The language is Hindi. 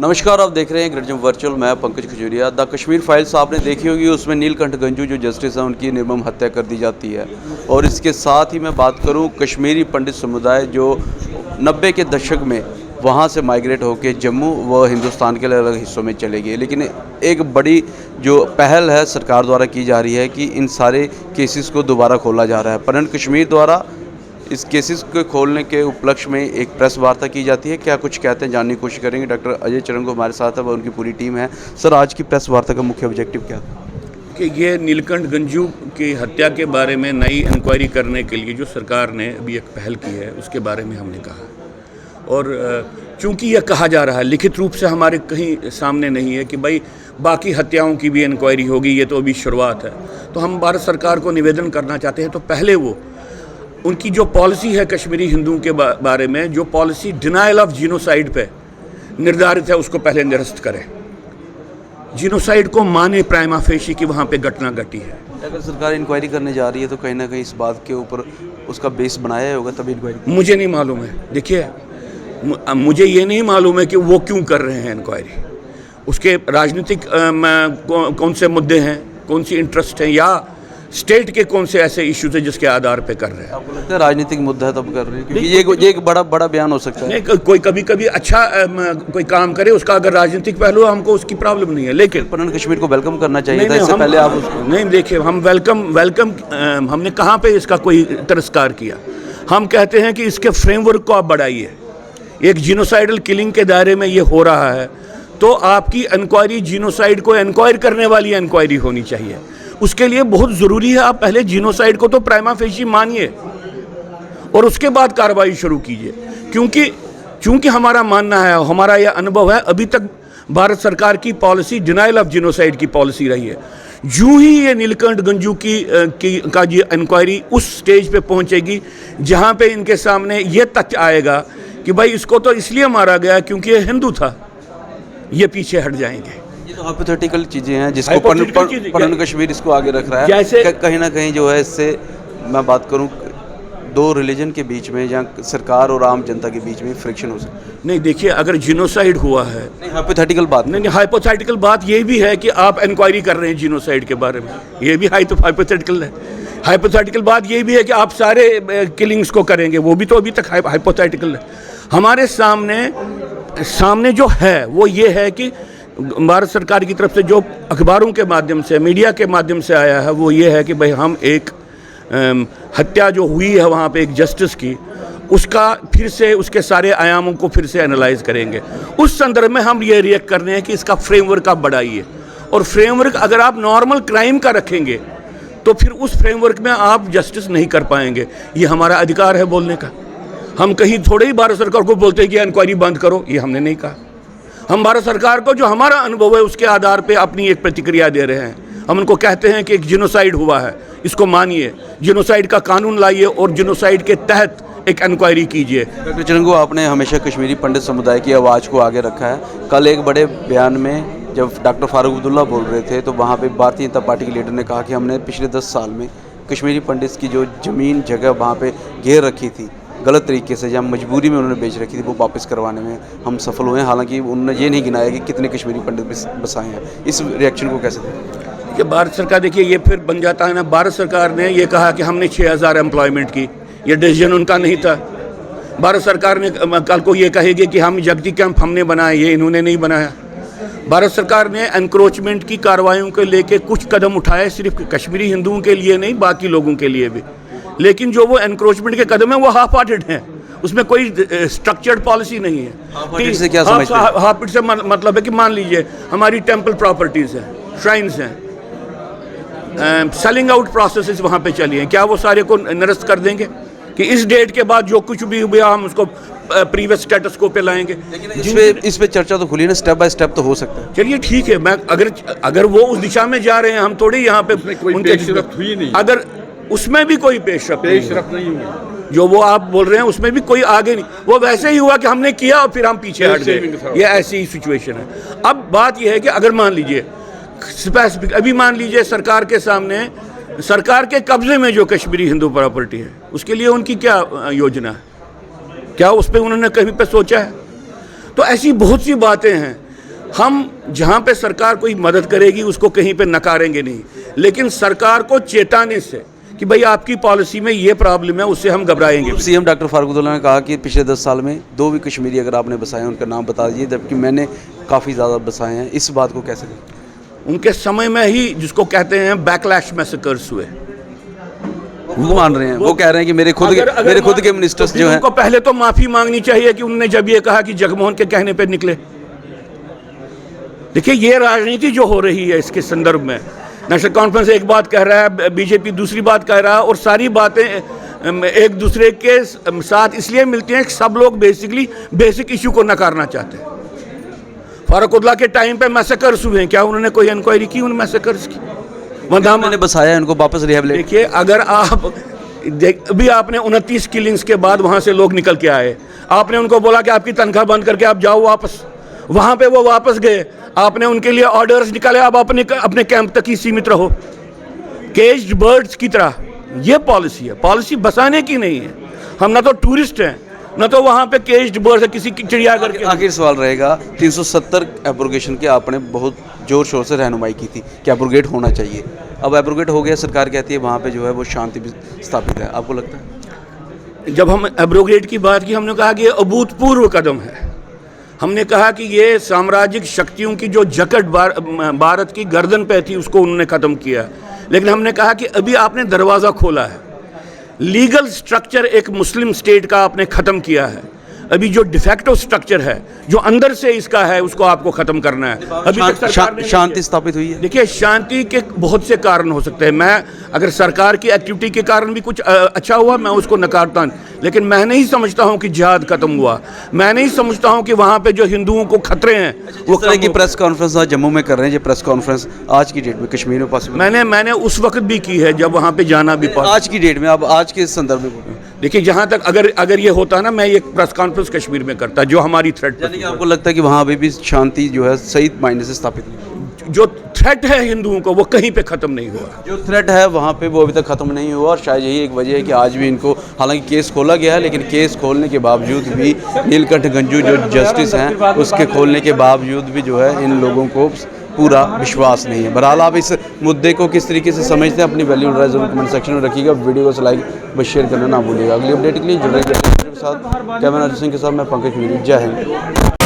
नमस्कार, आप देख रहे हैं ग्रेट जंप वर्चुअल। मैं पंकज खजूरिया। द कश्मीर फाइल्स आपने देखी होगी, उसमें नीलकंठ गंजू जो जस्टिस हैं उनकी निर्मम हत्या कर दी जाती है। और इसके साथ ही मैं बात करूं, कश्मीरी पंडित समुदाय जो 90 के दशक में वहां से माइग्रेट होकर जम्मू व हिंदुस्तान के अलग अलग हिस्सों में चले गए, लेकिन एक बड़ी जो पहल है सरकार द्वारा की जा रही है कि इन सारे केसेस को दोबारा खोला जा रहा है। परंतु कश्मीर द्वारा इस केसेस को खोलने के उपलक्ष्य में एक प्रेस वार्ता की जाती है। क्या कुछ कहते हैं जानने की कोशिश करेंगे। डॉक्टर अजय चरंगू हमारे साथ है, वह उनकी पूरी टीम है। सर, आज की प्रेस वार्ता का मुख्य ऑब्जेक्टिव क्या था? कि ये नीलकंठ गंजू की हत्या के बारे में नई इंक्वायरी करने के लिए जो सरकार ने अभी एक पहल की है, उसके बारे में हमने कहा। और चूंकि यह कहा जा रहा है, लिखित रूप से हमारे कहीं सामने नहीं है कि भाई बाकी हत्याओं की भी इंक्वायरी होगी, ये तो अभी शुरुआत है। तो हम भारत सरकार को निवेदन करना चाहते हैं, तो पहले वो उनकी जो पॉलिसी है कश्मीरी हिंदुओं के बारे में, जो पॉलिसी डिनायल ऑफ जीनोसाइड पे निर्धारित है, उसको पहले निरस्त करें। जीनोसाइड को माने प्राइमा फेशी की वहाँ पे घटना घटी है। अगर सरकार इंक्वायरी करने जा रही है तो कहीं ना कहीं इस बात के ऊपर उसका बेस बनाया होगा तभी इंक्वायरी। मुझे नहीं मालूम है। देखिए, मुझे ये नहीं मालूम है कि वो क्यों कर रहे हैं इंक्वायरी। उसके राजनीतिक कौन से मुद्दे हैं, कौन सी इंटरेस्ट हैं, या स्टेट के कौन से ऐसे इश्यूज हैं जिसके आधार पे कर रहे हैं। आपको लगता है राजनीतिक मुद्दा है तब कर रहे हैं? क्योंकि ये एक बड़ा बयान हो सकता है। नहीं, कोई कभी अच्छा कोई काम करे, उसका अगर राजनीतिक पहलू, हमको उसकी प्रॉब्लम नहीं है। लेकिन परंतु कश्मीर को वेलकम करना चाहिए था, इससे पहले आप उसको नहीं। देखिए, हम वेलकम हमने कहाँ पे इसका कोई तिरस्कार किया। हम कहते हैं कि इसके फ्रेमवर्क को आप बढ़ाइए। एक जीनोसाइडल किलिंग के दायरे में ये हो रहा है, तो आपकी इंक्वायरी जीनोसाइड को इंक्वायर करने वाली इंक्वायरी होनी चाहिए। उसके लिए बहुत ज़रूरी है आप पहले जीनोसाइड को तो प्राइमा फेशी मानिए और उसके बाद कार्रवाई शुरू कीजिए। क्योंकि हमारा मानना है, हमारा यह अनुभव है, अभी तक भारत सरकार की पॉलिसी डिनायल ऑफ जीनोसाइड की पॉलिसी रही है। यूं ही ये नीलकंठ गंजू का ये इंक्वायरी उस स्टेज पे पहुंचेगी जहां पे इनके सामने ये तथ्य आएगा कि भाई इसको तो इसलिए मारा गया क्योंकि ये हिंदू था, ये पीछे हट जाएंगे। ये तो हाइपोथेटिकल चीज़ें हैं जिसको परंतु कश्मीर इसको आगे रख रहा है। जैसे कहीं ना कहीं जो है, इससे मैं बात करूं, दो रिलीजन के बीच में या सरकार और आम जनता के बीच में फ्रिक्शन हो सकता है। नहीं, देखिए, अगर जीनोसाइड हुआ है, नहीं हाइपोथेटिकल बात नहीं, हाइपोथेटिकल बात ये भी है कि आप इंक्वायरी कर रहे हैं जीनोसाइड के बारे में, ये भी हाइपोथेटिकल है। हाइपोथेटिकल बात ये भी है कि आप सारे किलिंग्स को करेंगे, वो भी तो अभी तक हाइपोथेटिकल है। हमारे सामने जो है वो ये है कि भारत सरकार की तरफ से जो अखबारों के माध्यम से, मीडिया के माध्यम से आया है, वो ये है कि भाई हम एक हत्या जो हुई है वहाँ पे एक जस्टिस की, उसका फिर से उसके सारे आयामों को फिर से एनालाइज करेंगे। उस संदर्भ में हम ये रिएक्ट कर रहे हैं कि इसका फ्रेमवर्क आप बढ़ाइए। और फ्रेमवर्क अगर आप नॉर्मल क्राइम का रखेंगे तो फिर उस फ्रेमवर्क में आप जस्टिस नहीं कर पाएंगे। ये हमारा अधिकार है बोलने का। हम कहीं थोड़े ही भारत सरकार को बोलते हैं कि इंक्वायरी बंद करो, ये हमने नहीं कहा। हम भारत सरकार को जो हमारा अनुभव है उसके आधार पे अपनी एक प्रतिक्रिया दे रहे हैं। हम उनको कहते हैं कि एक जीनोसाइड हुआ है, इसको मानिए, जीनोसाइड का कानून लाइए और जीनोसाइड के तहत एक इंक्वायरी कीजिए। डॉक्टर चरंगू, आपने हमेशा कश्मीरी पंडित समुदाय की आवाज़ को आगे रखा है। कल एक बड़े बयान में जब डॉक्टर फारूक अब्दुल्ला बोल रहे थे तो वहाँ पर भारतीय जनता पार्टी के लीडर ने कहा कि हमने पिछले 10 साल में कश्मीरी पंडित की जो ज़मीन जगह वहाँ पर घेर रखी थी गलत तरीके से, जहाँ मजबूरी में उन्होंने बेच रखी थी, वो वापस करवाने में हम सफल हुए हैं। हालांकि उन्होंने ये नहीं गिनाया कि कितने कश्मीरी पंडित बसाए हैं। इस रिएक्शन को कैसे दें? कि भारत सरकार, देखिए, ये फिर बन जाता है ना, भारत सरकार ने ये कहा कि हमने 6000 एम्प्लॉयमेंट की, ये डिसीजन उनका नहीं था। भारत सरकार ने कल को ये कहेगी कि हम जगती कैंप हमने बनाए, ये इन्होंने नहीं बनाया। भारत सरकार ने एनक्रोचमेंट की कार्रवाइयों को लेकर कुछ कदम उठाए, सिर्फ कश्मीरी हिंदुओं के लिए नहीं, बाकी लोगों के लिए भी। लेकिन जो वो एनक्रोचमेंट के कदम है वो हाफ हार्टेड हैं, उसमें कोई स्ट्रक्चर्ड पॉलिसी नहीं है। हाफ हार्टेड से क्या समझते हैं? हाफ हार्टेड से मतलब है कि मान लीजिए हमारी टेम्पल प्रॉपर्टीज़ हैं, श्राइन्स हैं, सेलिंग आउट प्रोसेसेस वहाँ पे चली हैं, क्या वो सारे को निरस्त कर देंगे कि इस डेट के बाद जो कुछ भी हुआ हम उसको प्रीवियस स्टेटस को पे लाएंगे? इस पे चर्चा तो खुली ना, स्टेप बाय स्टेप तो हो सकता है। चलिए ठीक है, मैं अगर वो उस दिशा में जा रहे हैं, हम थोड़ी यहाँ पे उनके हुई नहीं, अगर उसमें भी कोई पेशरफ्त नहीं हुई, जो वो आप बोल रहे हैं उसमें भी कोई आगे नहीं, वो वैसे ही हुआ कि हमने किया और फिर हम पीछे हट गए। ये ऐसी ही सिचुएशन है। अब बात यह है कि अगर मान लीजिए स्पेसिफिक, अभी मान लीजिए सरकार के सामने, सरकार के कब्जे में जो कश्मीरी हिंदू प्रॉपर्टी है, उसके लिए उनकी क्या योजना है, क्या उस पर उन्होंने कभी पे सोचा है? तो ऐसी बहुत सी बातें हैं हम जहाँ पे सरकार कोई मदद करेगी उसको कहीं पे नकारेंगे नहीं, लेकिन सरकार को चेताने से कि भाई आपकी पॉलिसी में ये प्रॉब्लम है, उससे हम घबराएंगे। सीएम डॉक्टर फारूक अब्दुल्ला ने कहा कि पिछले 10 साल में 2 भी कश्मीरी अगर आपने बसाए उनका नाम बता दीजिए, जबकि मैंने काफ़ी ज़्यादा बसाए हैं। इस बात को कैसे देखें? उनके समय में ही जिसको कहते हैं बैकलैश मैसेकर्स हुए, वो मान रहे हैं, वो कह रहे हैं कि मेरे खुद के मिनिस्टर्स जो हैं, उनको पहले तो माफ़ी मांगनी चाहिए कि उन्होंने जब ये कहा कि जगमोहन के कहने पे निकले। देखिए ये राजनीति जो हो रही है इसके संदर्भ में, नेशनल कॉन्फ्रेंस एक बात कह रहा है, बीजेपी दूसरी बात कह रहा है, और सारी बातें एक दूसरे के साथ इसलिए मिलती हैं कि सब लोग बेसिकली बेसिक इशू को नकारना चाहते हैं। फारूक अब्दुल्ला के टाइम पे मैसेकर्स हुए हैं, क्या उन्होंने कोई इंक्वायरी की उन मैसेकर्स की? मैंने बसाया इनको वापस रिहेबिलिटेट। देखिए अगर आप अभी आपने 29 किलिंग्स के बाद वहाँ से लोग निकल के आए, आपने उनको बोला कि आपकी तनख्वाह बंद करके आप जाओ वापस, वहाँ पे वो वापस गए, आपने उनके लिए ऑर्डर्स निकाले, आप अपने कैंप तक ही सीमित रहो केज्ड बर्ड्स की तरह। ये पॉलिसी है, पॉलिसी बसाने की नहीं है। हम ना तो टूरिस्ट हैं, ना तो वहाँ पे केज्ड बर्ड्स है किसी चिड़ियाघर के। आखिर सवाल रहेगा, 370 एब्रोगेशन की आपने बहुत जोर शोर से रहनुमाई की थी कि एब्रोगेट होना चाहिए, अब एब्रोगेट हो गया, सरकार कहती है वहाँ पे जो है वो शांति भी स्थापित है। आपको लगता है? जब हम एब्रोगेट की बात की, हमने कहा कि ये अभूतपूर्व कदम है। हमने कहा कि ये साम्राज्यिक शक्तियों की जो जकड़ भारत की गर्दन पे थी उसको उन्होंने ख़त्म किया, लेकिन हमने कहा कि अभी आपने दरवाज़ा खोला है, लीगल स्ट्रक्चर एक मुस्लिम स्टेट का आपने ख़त्म किया है, अभी जो डिफेक्टो स्ट्रक्चर है जो अंदर से इसका है उसको आपको ख़त्म करना है। अभी तक सरकार ने शांति स्थापित हुई है। देखिए शांति के बहुत से कारण हो सकते हैं, मैं अगर सरकार की एक्टिविटी के कारण भी कुछ अच्छा हुआ मैं उसको नकारता नहीं, लेकिन मैं नहीं समझता हूं कि जिहाद खत्म हुआ, मैं नहीं समझता हूं कि वहां पे जो हिंदुओं को खतरे हैं वो तरह की प्रेस कॉन्फ्रेंस आज जम्मू में कर रहे हैं, ये प्रेस कॉन्फ्रेंस आज की डेट में कश्मीर में पॉसिबल? मैंने उस वक्त भी की है जब वहां पे जाना भी पड़ा। आज की डेट में आप आज के संदर्भ में देखिए जहां तक अगर ये होता ना, मैं ये प्रेस कॉन्फ्रेंस कश्मीर में करता जो हमारी थ्रेट, यानी कि आपको लगता है कि वहाँ अभी भी शांति जो है सही मायने से स्थापित नहीं? जो थ्रेट है हिंदुओं को वो कहीं पे ख़त्म नहीं हुआ, जो थ्रेट है वहाँ पे वो अभी तक ख़त्म नहीं हुआ, और शायद यही एक वजह है कि आज भी इनको, हालांकि केस खोला गया है, लेकिन केस खोलने के बावजूद भी नीलकंठ गंजू जो जस्टिस हैं उसके खोलने के बावजूद भी जो है इन लोगों को पूरा विश्वास नहीं है। बहरहाल आप इस मुद्दे को किस तरीके से समझते हैं अपनी वैल्यू राय जरूर कमेंट सेक्शन में रखिएगा, वीडियो को लाइक व शेयर करना ना भूलिएगा। अगली अपडेट के लिए जुड़े रहिए मेरे साथ। कैमरा सिंह के साथ मैं पंकज मीरी। जय हिंद।